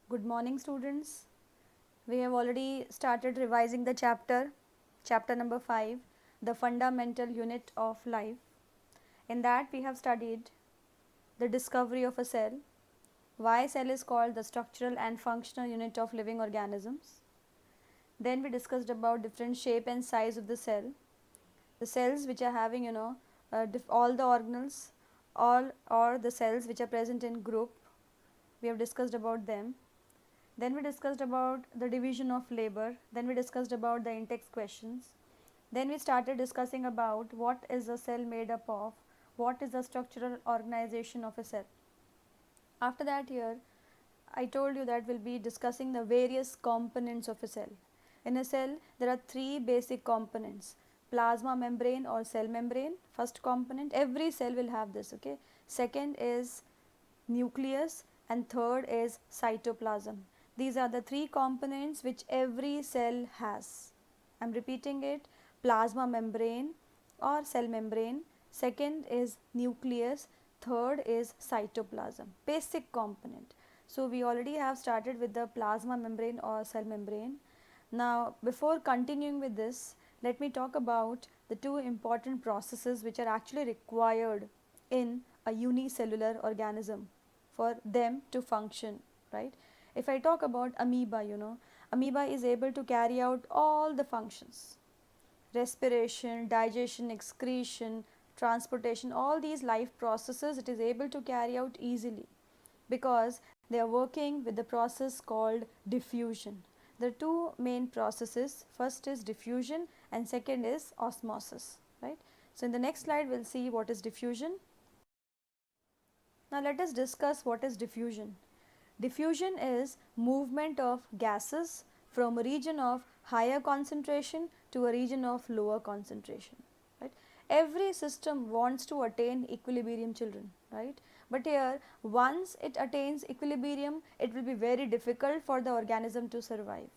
Good morning, students. We have already started revising the chapter number 5, the fundamental unit of life. In that, we have studied the discovery of a cell, why cell is called the structural and functional unit of living organisms. Then we discussed about different shape and size of the cells which are having, all the organelles, all or the cells which are present in group. We have discussed about them. Then we discussed about the division of labor. Then we discussed about the in-text questions. Then we started discussing about what is a cell made up of, what is the structural organization of a cell. After that, here I told you that we'll be discussing the various components of a cell. In a cell, there are three basic components: plasma membrane or cell membrane, first component. Every cell will have this, okay. Second is nucleus, and third is cytoplasm. These are the three components which every cell has. I am repeating it: plasma membrane or cell membrane, second is nucleus, third is cytoplasm, basic component. So we already have started with the plasma membrane or cell membrane. Now before continuing with this, let me talk about the two important processes which are actually required in a unicellular organism for them to function, right? If I talk about amoeba, amoeba is able to carry out all the functions: respiration, digestion, excretion, transportation, all these life processes it is able to carry out easily because they are working with the process called diffusion. The two main processes, first is diffusion and second is osmosis, right? So in the next slide we'll see what is diffusion. Now let us discuss what is diffusion. Diffusion is movement of gases from a region of higher concentration to a region of lower concentration, right? Every system wants to attain equilibrium, children, right? But here once it attains equilibrium, it will be very difficult for the organism to survive,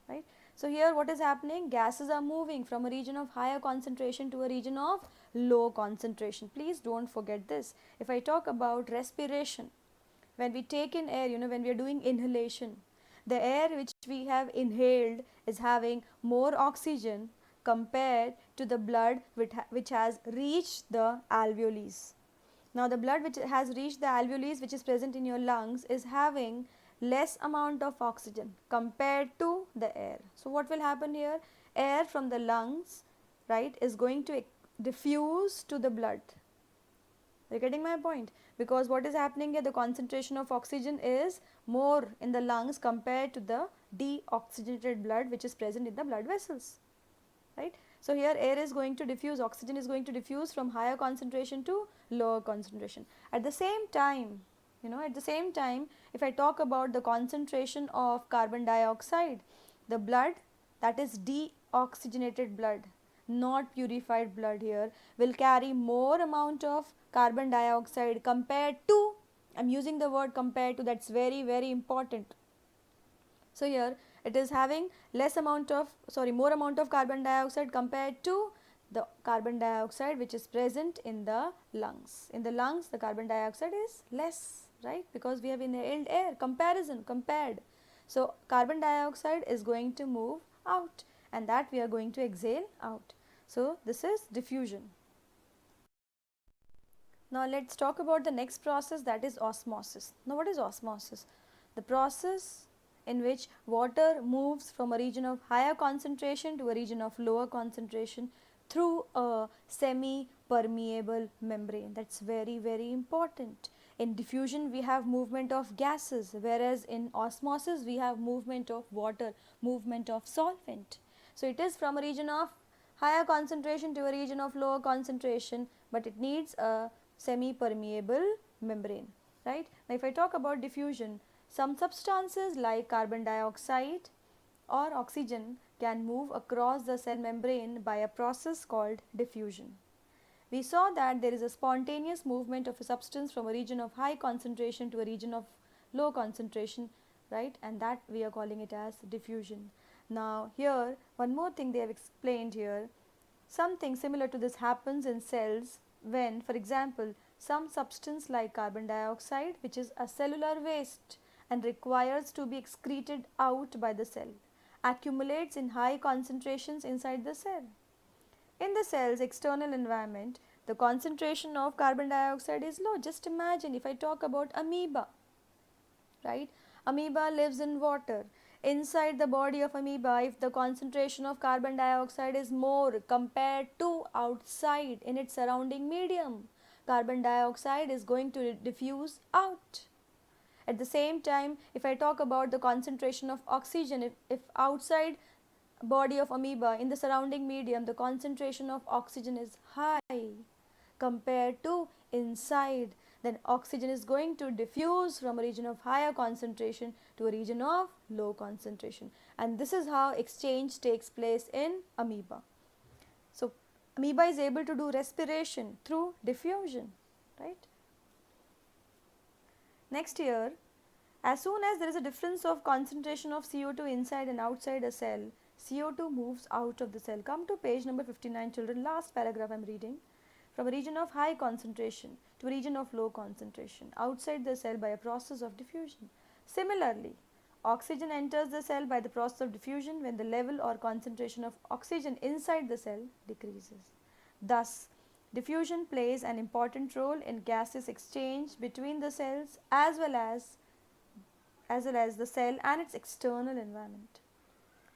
right? So here what is happening? Gases are moving from a region of higher concentration to a region of low concentration. Please don't forget this. If I talk about respiration, when we take in air, when we are doing inhalation, the air which we have inhaled is having more oxygen compared to the blood which has reached the alveoli. Now the blood which has reached the alveoli, which is present in your lungs, is having less amount of oxygen compared to the air. So what will happen here? Air from the lungs, right, is going to diffuse to the blood. Are you getting my point? Because what is happening here, the concentration of oxygen is more in the lungs compared to the deoxygenated blood which is present in the blood vessels, right? So here air is going to diffuse, oxygen is going to diffuse from higher concentration to lower concentration. At the same time, if I talk about the concentration of carbon dioxide, the blood, that is deoxygenated blood, not purified blood, here will carry more amount of carbon dioxide compared to, I am using the word compared to, that's very very important. So here it is having more amount of carbon dioxide compared to the carbon dioxide which is present in the lungs. In the lungs the carbon dioxide is less, right, because we have inhaled air, compared. So carbon dioxide is going to move out and that we are going to exhale out. So this is diffusion. Now let's talk about the next process, that is osmosis. Now what is osmosis? The process in which water moves from a region of higher concentration to a region of lower concentration through a semi-permeable membrane. That's very very important. In diffusion we have movement of gases, whereas in osmosis we have movement of water, movement of solvent. So it is from a region of higher concentration to a region of lower concentration, but it needs a semi-permeable membrane, right? Now if I talk about diffusion, some substances like carbon dioxide or oxygen can move across the cell membrane by a process called diffusion. We saw that there is a spontaneous movement of a substance from a region of high concentration to a region of low concentration, right, and that we are calling it as diffusion. Now here one more thing they have explained here, something similar to this happens in cells when, for example, some substance like carbon dioxide, which is a cellular waste, and requires to be excreted out by the cell, accumulates in high concentrations inside the cell. In the cell's external environment, the concentration of carbon dioxide is low. Just imagine if I talk about amoeba, right? Amoeba lives in water. Inside the body of amoeba, if the concentration of carbon dioxide is more compared to outside in its surrounding medium, carbon dioxide is going to diffuse out. At the same time, if I talk about the concentration of oxygen, if outside body of amoeba in the surrounding medium, the concentration of oxygen is high compared to inside, then oxygen is going to diffuse from a region of higher concentration to a region of low concentration, and this is how exchange takes place in amoeba. So amoeba is able to do respiration through diffusion, right? Next here, as soon as there is a difference of concentration of CO2 inside and outside a cell, CO2 moves out of the cell. Come to page number 59, children, last paragraph I am reading. From a region of high concentration to a region of low concentration outside the cell by a process of diffusion. Similarly, oxygen enters the cell by the process of diffusion when the level or concentration of oxygen inside the cell decreases. Thus, diffusion plays an important role in gases exchange between the cells as well as the cell and its external environment.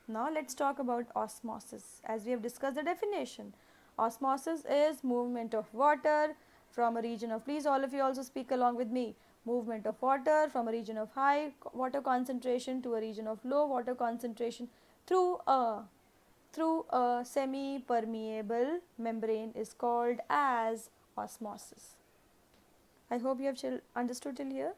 Now let's talk about osmosis. As we have discussed the definition, osmosis is movement of water from a region of, please all of you also speak along with me, movement of water from a region of high water concentration to a region of low water concentration through a semi-permeable membrane is called as osmosis. I hope you have understood till here.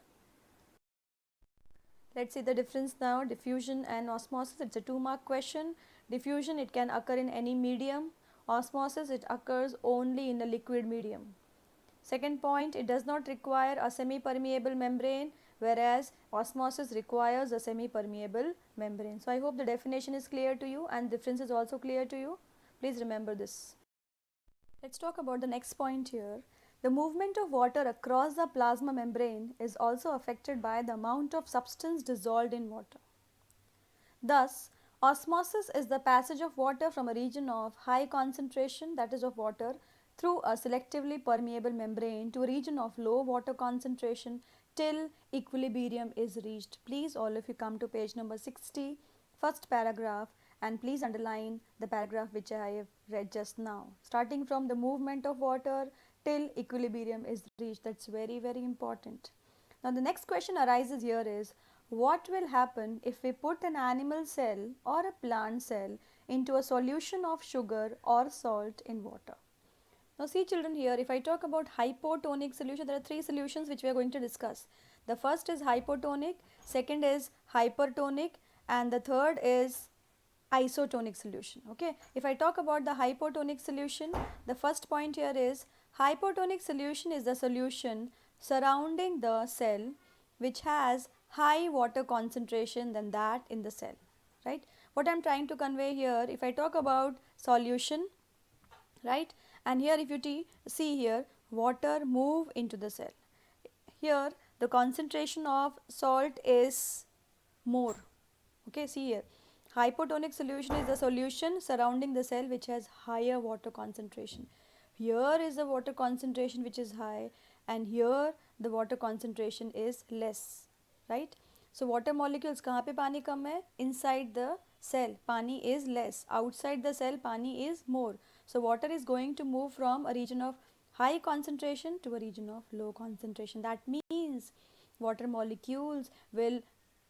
Let's see the difference now, diffusion and osmosis. It's a 2-mark question. Diffusion, it can occur in any medium. Osmosis, it occurs only in a liquid medium. Second point, it does not require a semi-permeable membrane, whereas osmosis requires a semi-permeable membrane. So I hope the definition is clear to you and difference is also clear to you. Please remember this. Let's talk about the next point here. The movement of water across the plasma membrane is also affected by the amount of substance dissolved in water. Thus, osmosis is the passage of water from a region of high concentration, that is of water, through a selectively permeable membrane to a region of low water concentration till equilibrium is reached. Please all of you come to page number 60, first paragraph, and please underline the paragraph which I have read just now. Starting from the movement of water till equilibrium is reached. That's very, very important. Now the next question arises here is, what will happen if we put an animal cell or a plant cell into a solution of sugar or salt in water? Now see children, here if I talk about hypotonic solution, there are 3 solutions which we are going to discuss. The first is hypotonic, second is hypertonic, and the third is isotonic solution. Okay, if I talk about the hypotonic solution, the first point here is hypotonic solution is the solution surrounding the cell which has high water concentration than that in the cell, right? What I am trying to convey here, if I talk about solution, right, and here if you see here, water move into the cell. Here the concentration of salt is more. Okay, see here, hypotonic solution is the solution surrounding the cell which has higher water concentration. Here is the water concentration which is high, and here the water concentration is less, right? So water molecules kahan pe pani kam hai? Inside the cell pani is less, outside the cell pani is more. So water is going to move from a region of high concentration to a region of low concentration. That means water molecules will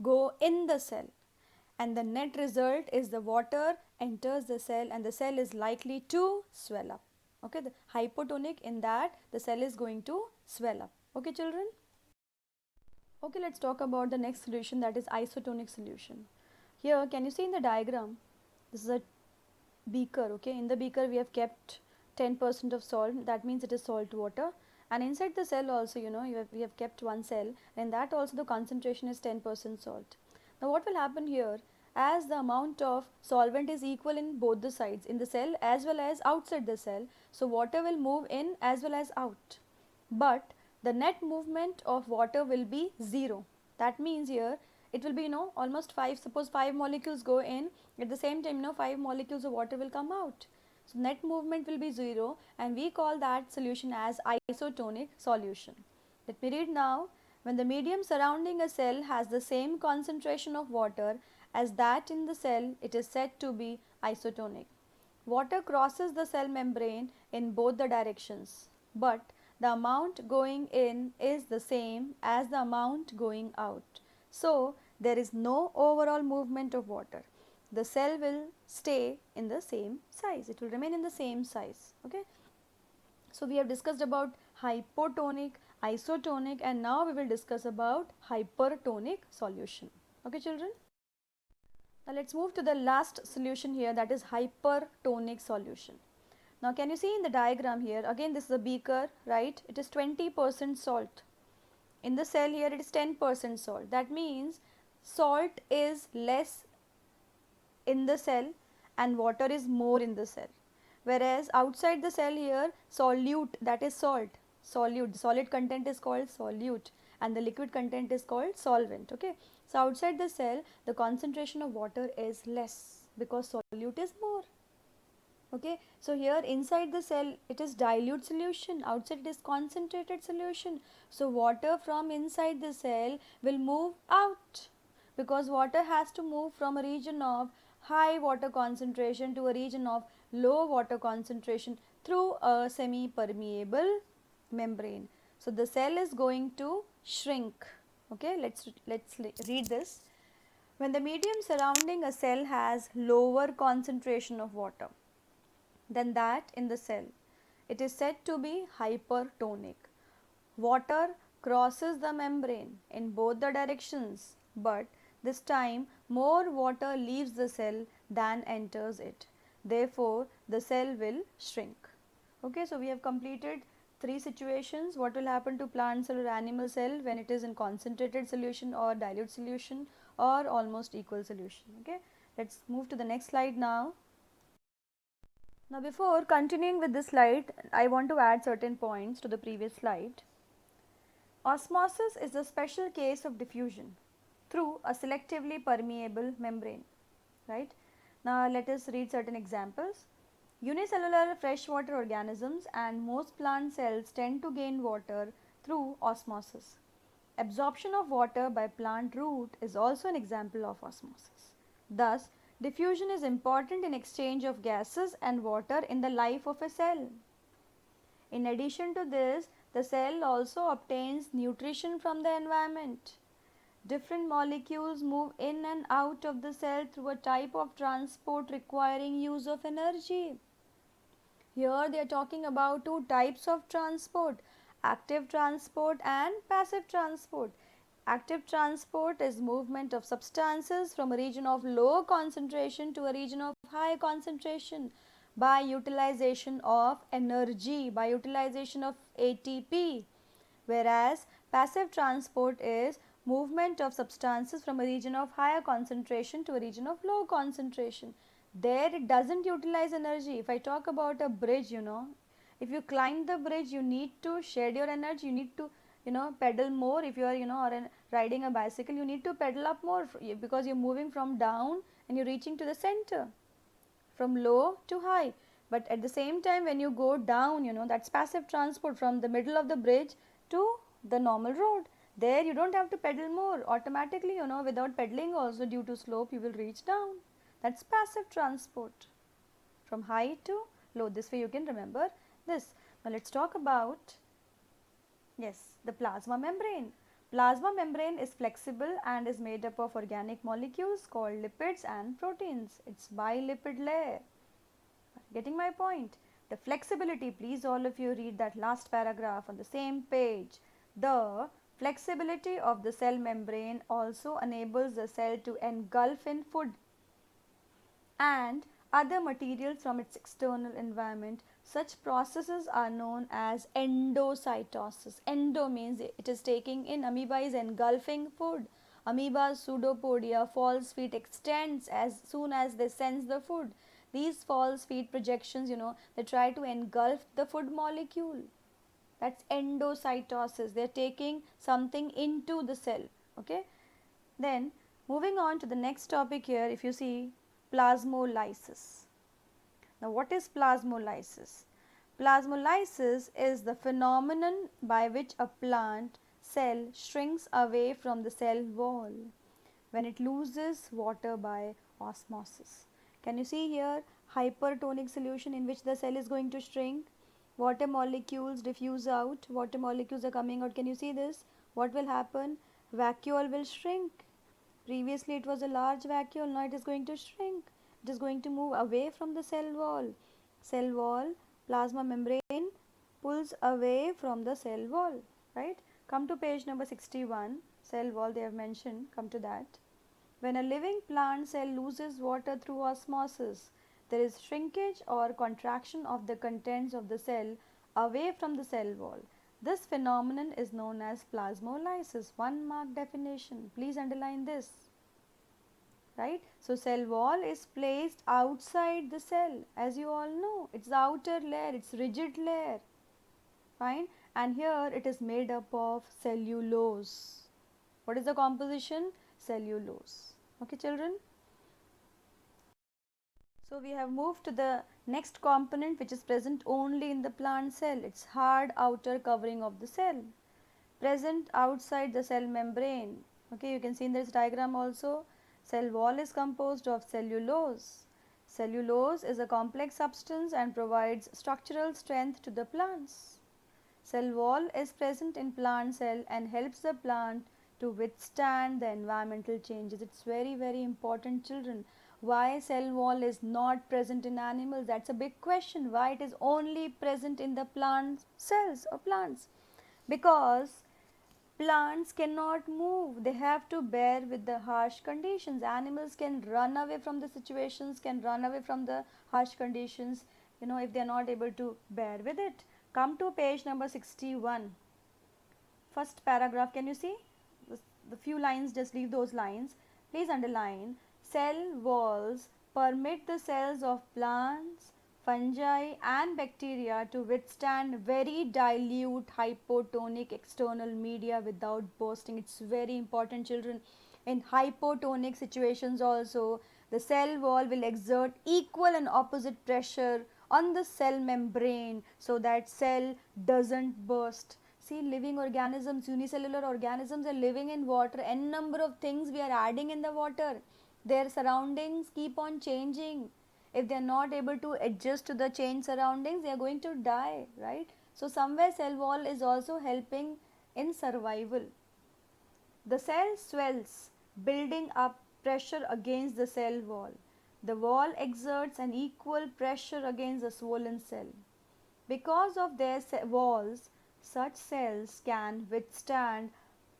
go in the cell, and the net result is the water enters the cell and the cell is likely to swell up. Okay, the hypotonic, in that the cell is going to swell up. Okay children. Okay, let's talk about the next solution, that is isotonic solution. Here can you see in the diagram, this is a beaker. Okay, in the beaker we have kept 10% of salt, that means it is salt water, and inside the cell also, you know, we have kept one cell, and that also the concentration is 10% salt. Now what will happen here, as the amount of solvent is equal in both the sides, in the cell as well as outside the cell, so water will move in as well as out, but the net movement of water will be 0. That means here it will be, almost 5, suppose 5 molecules go in, at the same time, 5 molecules of water will come out. So net movement will be 0, and we call that solution as isotonic solution. Let me read now. When the medium surrounding a cell has the same concentration of water as that in the cell, it is said to be isotonic. Water crosses the cell membrane in both the directions, but the amount going in is the same as the amount going out. So, there is no overall movement of water. The cell will stay in the same size. It will remain in the same size. Okay. So, we have discussed about hypotonic, isotonic, and now we will discuss about hypertonic solution. Okay, children. Now, let us move to the last solution here, that is hypertonic solution. Now, can you see in the diagram here, again this is a beaker, right? It is 20% salt. In the cell here it is 10% salt. That means salt is less in the cell and water is more in the cell. Whereas outside the cell here, solute, that is salt, solute, the solid content is called solute and the liquid content is called solvent. Okay. So, outside the cell the concentration of water is less because solute is more. Okay. So, here inside the cell it is dilute solution, outside it is concentrated solution. So, water from inside the cell will move out because water has to move from a region of high water concentration to a region of low water concentration through a semi permeable membrane. So, the cell is going to shrink. Okay, let's read this. When the medium surrounding a cell has lower concentration of water than that in the cell, it is said to be hypertonic. Water crosses the membrane in both the directions, but this time more water leaves the cell than enters it. Therefore, the cell will shrink. Okay, so we have completed 3 situations. What will happen to plant cell or animal cell when it is in concentrated solution or dilute solution or almost equal solution. Okay, let's move to the next slide now. Now, before continuing with this slide, I want to add certain points to the previous slide. Osmosis is a special case of diffusion through a selectively permeable membrane, right? Now, let us read certain examples. Unicellular freshwater organisms and most plant cells tend to gain water through osmosis. Absorption of water by plant root is also an example of osmosis. Thus, diffusion is important in exchange of gases and water in the life of a cell. In addition to this, the cell also obtains nutrition from the environment. Different molecules move in and out of the cell through a type of transport requiring use of energy. Here they are talking about 2 types of transport, active transport and passive transport. Active transport is movement of substances from a region of low concentration to a region of high concentration by utilization of energy, by utilization of ATP. Whereas passive transport is movement of substances from a region of higher concentration to a region of low concentration. There it does not utilize energy. If I talk about a bridge, if you climb the bridge, you need to shed your energy, you need to pedal more. If you are or riding a bicycle, you need to pedal up more because you are moving from down and you are reaching to the center, from low to high. But at the same time, when you go down, that's passive transport from the middle of the bridge to the normal road. There you don't have to pedal more, automatically, without pedaling also, due to slope you will reach down. That's passive transport from high to low. This way you can remember this. Now let's talk about, yes, the plasma membrane. Plasma membrane is flexible and is made up of organic molecules called lipids and proteins. It's bilipid layer. Getting my point? The flexibility, please all of you read that last paragraph on the same page. The flexibility of the cell membrane also enables the cell to engulf in food and other materials from its external environment. Such processes are known as endocytosis. Endo means it is taking in, amoeba is engulfing food. Amoeba's pseudopodia, false feet, extends as soon as they sense the food. These false feet projections, they try to engulf the food molecule. That's endocytosis. They are taking something into the cell. Okay. Then moving on to the next topic here, if you see plasmolysis. Now what is plasmolysis? Plasmolysis is the phenomenon by which a plant cell shrinks away from the cell wall when it loses water by osmosis. Can you see here hypertonic solution in which the cell is going to shrink? Water molecules diffuse out, water molecules are coming out. Can you see this? What will happen? Vacuole will shrink. Previously it was a large vacuole, now it is going to shrink. It is going to move away from the cell wall. Cell wall, plasma membrane pulls away from the cell wall, right? Come to page number 61, cell wall they have mentioned, come to that. When a living plant cell loses water through osmosis, there is shrinkage or contraction of the contents of the cell away from the cell wall. This phenomenon is known as plasmolysis. One mark definition. Please underline this. Right? So, cell wall is placed outside the cell, as you all know. It's the outer layer, it's rigid layer. Fine. And here it is made up of cellulose. What is the composition? Cellulose. Okay, children. So we have moved to the next component which is present only in the plant cell. It's hard outer covering of the cell, present outside the cell membrane. Okay, you can see in this diagram also, cell wall is composed of cellulose. Cellulose is a complex substance and provides structural strength to the plants. Cell wall is present in plant cell and helps the plant to withstand the environmental changes. It's very, very important, children. Why cell wall is not present in animals? That's a big question. Why it is only present in the plant cells or plants? Because plants cannot move. They have to bear with the harsh conditions. Animals can run away from the situations, can run away from the harsh conditions, if they are not able to bear with it. Come to page number 61. First paragraph, can you see? The few lines, just leave those lines. Please underline. Cell walls permit the cells of plants, fungi and bacteria to withstand very dilute hypotonic external media without bursting. It's very important, children. In hypotonic situations also, the cell wall will exert equal and opposite pressure on the cell membrane so that cell doesn't burst. See, living organisms, unicellular organisms are living in water. N number of things we are adding in the water. Their surroundings keep on changing. If they are not able to adjust to the changed surroundings, they are going to die, right? So, somewhere cell wall is also helping in survival. The cell swells, building up pressure against the cell wall. The wall exerts an equal pressure against the swollen cell. Because of their walls, such cells can withstand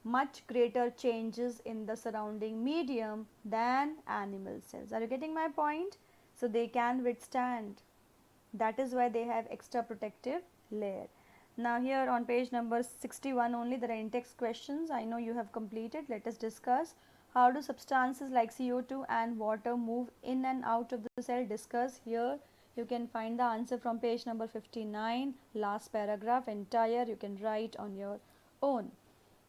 much greater changes in the surrounding medium than animal cells. Are you getting my point? So they can withstand. That is why they have extra protective layer. Now here on page number 61 only there are in-text questions. I know you have completed. Let us discuss. How do substances like CO2 and water move in and out of the cell? Discuss here. You can find the answer from page number 59, last paragraph entire you can write on your own.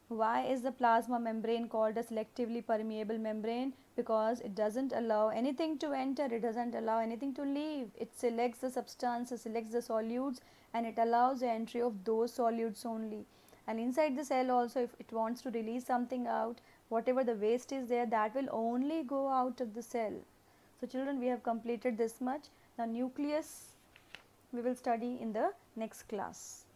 Why is the plasma membrane called a selectively permeable membrane? Because it doesn't allow anything to enter, it doesn't allow anything to leave. It selects the substances, selects the solutes and it allows the entry of those solutes only. And inside the cell also, if it wants to release something out, whatever the waste is there, that will only go out of the cell. So children, we have completed this much. Now nucleus we will study in the next class.